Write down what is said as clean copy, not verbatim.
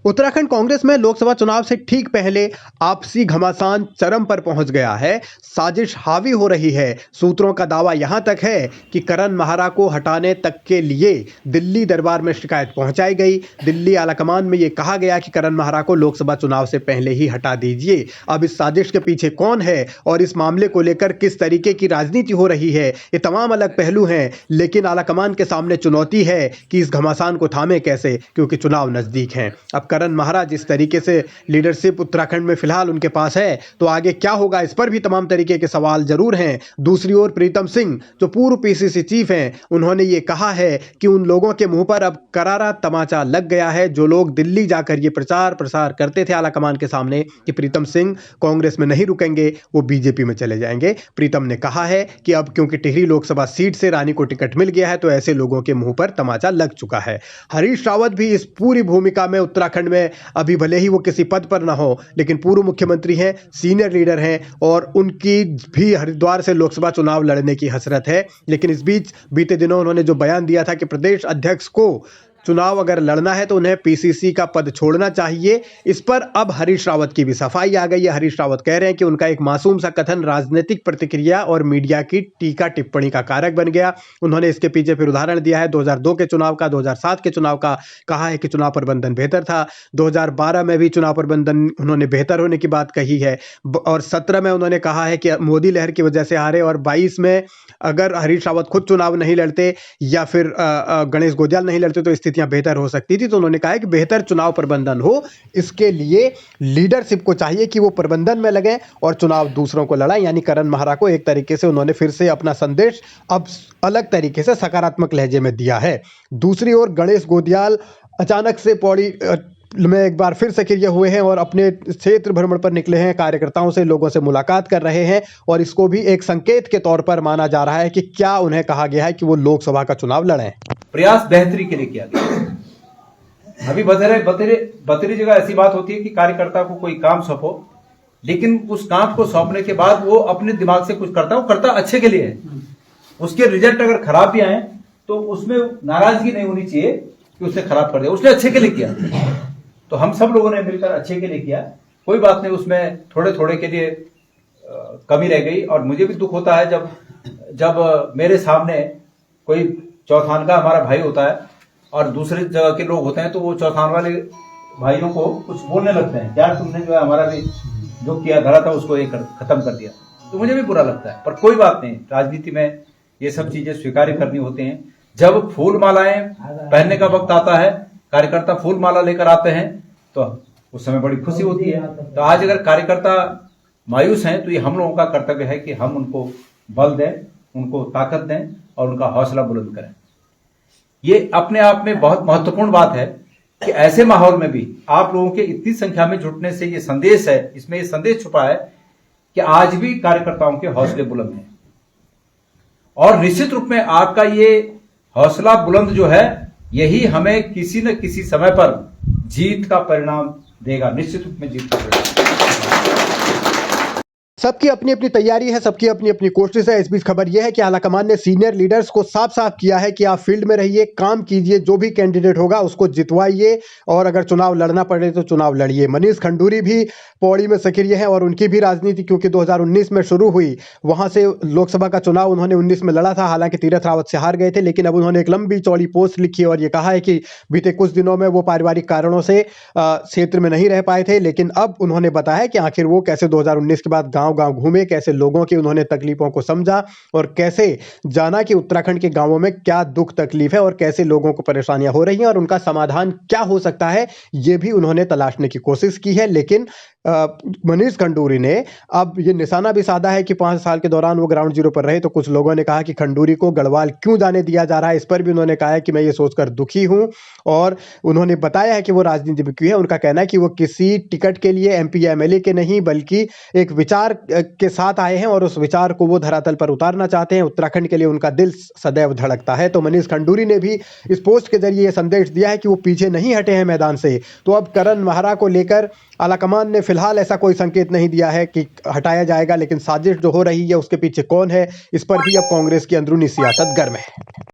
उत्तराखंड कांग्रेस में लोकसभा चुनाव से ठीक पहले आपसी घमासान चरम पर पहुंच गया है। साजिश हावी हो रही है। सूत्रों का दावा यहां तक है कि करण महारा को हटाने तक के लिए दिल्ली दरबार में शिकायत पहुंचाई गई। दिल्ली आलाकमान में यह कहा गया कि करण महारा को लोकसभा चुनाव से पहले ही हटा दीजिए। अब इस साजिश के पीछे कौन है और इस मामले को लेकर किस तरीके की राजनीति हो रही है, ये तमाम अलग पहलू हैं। लेकिन आलाकमान के सामने चुनौती है कि इस घमासान को थामे कैसे, क्योंकि चुनाव नजदीक हैं। अब करण महाराज जिस तरीके से लीडरशिप उत्तराखंड में फिलहाल उनके पास है, तो आगे क्या होगा इस पर भी तमाम तरीके के सवाल जरूर हैं। दूसरी ओर प्रीतम सिंह जो पूर्व पीसीसी चीफ हैं, उन्होंने ये कहा है कि उन लोगों के मुंह पर अब करारा तमाचा लग गया है जो लोग दिल्ली जाकर ये प्रचार प्रसार करते थे आलाकमान के सामने कि प्रीतम सिंह कांग्रेस में नहीं रुकेंगे, वो बीजेपी में चले जाएंगे। प्रीतम ने कहा है कि अब क्योंकि टिहरी लोकसभा सीट से रानी को टिकट मिल गया है, तो ऐसे लोगों के मुंह पर तमाचा लग चुका है। हरीश रावत भी इस पूरी भूमिका में उत्तराखंड में अभी भले ही वो किसी पद पर ना हो, लेकिन पूर्व मुख्यमंत्री हैं, सीनियर लीडर हैं और उनकी भी हरिद्वार से लोकसभा चुनाव लड़ने की हसरत है। लेकिन इस बीच बीते दिनों उन्होंने जो बयान दिया था कि प्रदेश अध्यक्ष को चुनाव अगर लड़ना है तो उन्हें पीसीसी का पद छोड़ना चाहिए, इस पर अब हरीश रावत की भी सफाई आ गई है। हरीश रावत कह रहे हैं कि उनका एक मासूम सा कथन राजनीतिक प्रतिक्रिया और मीडिया की टीका टिप्पणी का कारक बन गया। उन्होंने इसके पीछे फिर उदाहरण दिया है 2002 के चुनाव का, 2007 के चुनाव का। कहा है कि चुनाव प्रबंधन बेहतर था। 2012 में भी चुनाव प्रबंधन उन्होंने बेहतर होने की बात कही है और 17 में उन्होंने कहा है कि मोदी लहर की वजह से हारे, और 22 में अगर हरीश रावत खुद चुनाव नहीं लड़ते या फिर गणेश गोदियाल नहीं लड़ते तो स्थितियां बेहतर हो सकती थी। तो उन्होंने कहा है कि बेहतर चुनाव प्रबंधन हो, इसके लिए लीडरशिप को चाहिए कि वो प्रबंधन में लगे और चुनाव दूसरों को लड़ाएं। यानी करण महारा को एक तरीके से उन्होंने फिर से अपना संदेश अब अलग तरीके से सकारात्मक लहजे में दिया है। दूसरी ओर गणेश गोदियाल अचानक से पौड़ी में एक बार फिर सक्रिय हुए हैं और अपने क्षेत्र भ्रमण पर निकले हैं, कार्यकर्ताओं से, लोगों से मुलाकात कर रहे हैं और इसको भी एक संकेत के तौर पर माना जा रहा है कि क्या उन्हें कहा गया है कि वो लोकसभा का चुनाव लड़ें। प्रयास बेहतरी के लिए किया गया। अभी बतेरे जगह ऐसी बात होती है कि कार्यकर्ता को कोई काम सौंपो, लेकिन उस काम को सौंपने के बाद वो अपने दिमाग से कुछ करता है, वो करता अच्छे के लिए है। उसके रिजल्ट अगर खराब भी आए तो उसमें नाराजगी नहीं होनी चाहिए कि उसने खराब कर दिया, उसने अच्छे के लिए किया। तो हम सब लोगों ने मिलकर अच्छे के लिए किया, कोई बात नहीं, उसमें थोड़े थोड़े के लिए कमी रह गई। और मुझे भी दुख होता है जब मेरे सामने कोई चौथान का हमारा भाई होता है और दूसरे जगह के लोग होते हैं, तो वो चौथान वाले भाइयों को कुछ बोलने लगते हैं, यार तुमने जो है हमारा भी जो किया धरा था उसको ये खत्म कर दिया। तो मुझे भी बुरा लगता है, पर कोई बात नहीं, राजनीति में ये सब चीजें स्वीकार करनी होती हैं। जब फूल मालाएं पहनने का वक्त आता है, कार्यकर्ता फूल माला लेकर आते हैं, तो उस समय बड़ी खुशी होती है। तो आज अगर कार्यकर्ता मायूस हैं तो ये हम लोगों का कर्तव्य है कि हम उनको बल दें, उनको ताकत दें और उनका हौसला बुलंद करें। ये अपने आप में बहुत महत्वपूर्ण बात है कि ऐसे माहौल में भी आप लोगों के इतनी संख्या में जुटने से ये संदेश है, इसमें ये संदेश छुपा है कि आज भी कार्यकर्ताओं के हौसले बुलंद हैं। और निश्चित रूप में आपका ये हौसला बुलंद जो है, यही हमें किसी न किसी समय पर जीत का परिणाम देगा, निश्चित रूप में जीत का परिणाम। सबकी अपनी अपनी तैयारी है, सबकी अपनी अपनी कोशिश है। इस बीच खबर यह है कि आलाकमान ने सीनियर लीडर्स को साफ साफ किया है कि आप फील्ड में रहिए, काम कीजिए, जो भी कैंडिडेट होगा उसको जितवाइए और अगर चुनाव लड़ना पड़े तो चुनाव लड़िए। मनीष खंडूरी भी पौड़ी में सक्रिय है और उनकी भी राजनीति क्योंकि 2019 में शुरू हुई, वहां से लोकसभा का चुनाव उन्होंने 19 में लड़ा था, हालांकि तीरथ रावत से हार गए थे। लेकिन अब उन्होंने एक लंबी चौड़ी पोस्ट लिखी और ये कहा है कि बीते कुछ दिनों में वो पारिवारिक कारणों से क्षेत्र में नहीं रह पाए थे, लेकिन अब उन्होंने बताया कि आखिर वो कैसे 2019 के बाद गाँव गाँव घूमे, कैसे लोगों की उन्होंने तकलीफों को समझा और कैसे जाना कि उत्तराखंड के गांवों में क्या दुख तकलीफ है और कैसे लोगों को परेशानियां हो रही हैं और उनका समाधान क्या हो सकता है, ये भी उन्होंने तलाशने की कोशिश की है। लेकिन मनीष खंडूरी ने अब ये निशाना भी साधा है कि 5 साल के दौरान वो ग्राउंड जीरो पर रहे, तो कुछ लोगों ने कहा कि खंडूरी को गढ़वाल क्यों जाने दिया जा रहा है। इस पर भी उन्होंने कहा है कि मैं ये सोचकर दुखी हूं और उन्होंने बताया है कि वो राजनीति में क्यों है। उनका कहना है कि वो किसी टिकट के लिए, एमपी या एमएलए के नहीं, बल्कि एक विचार के साथ आए हैं और उस विचार को वो धरातल पर उतारना चाहते हैं। उत्तराखंड के लिए उनका दिल सदैव धड़कता है। तो मनीष खंडूरी ने भी इस पोस्ट के जरिए संदेश दिया है कि वो पीछे नहीं हटे हैं मैदान से। तो अब करण महारा को लेकर आलाकमान ने फिलहाल ऐसा कोई संकेत नहीं दिया है कि हटाया जाएगा, लेकिन साजिश जो हो रही है उसके पीछे कौन है, इस पर भी अब कांग्रेस की अंदरूनी सियासत गर्म है।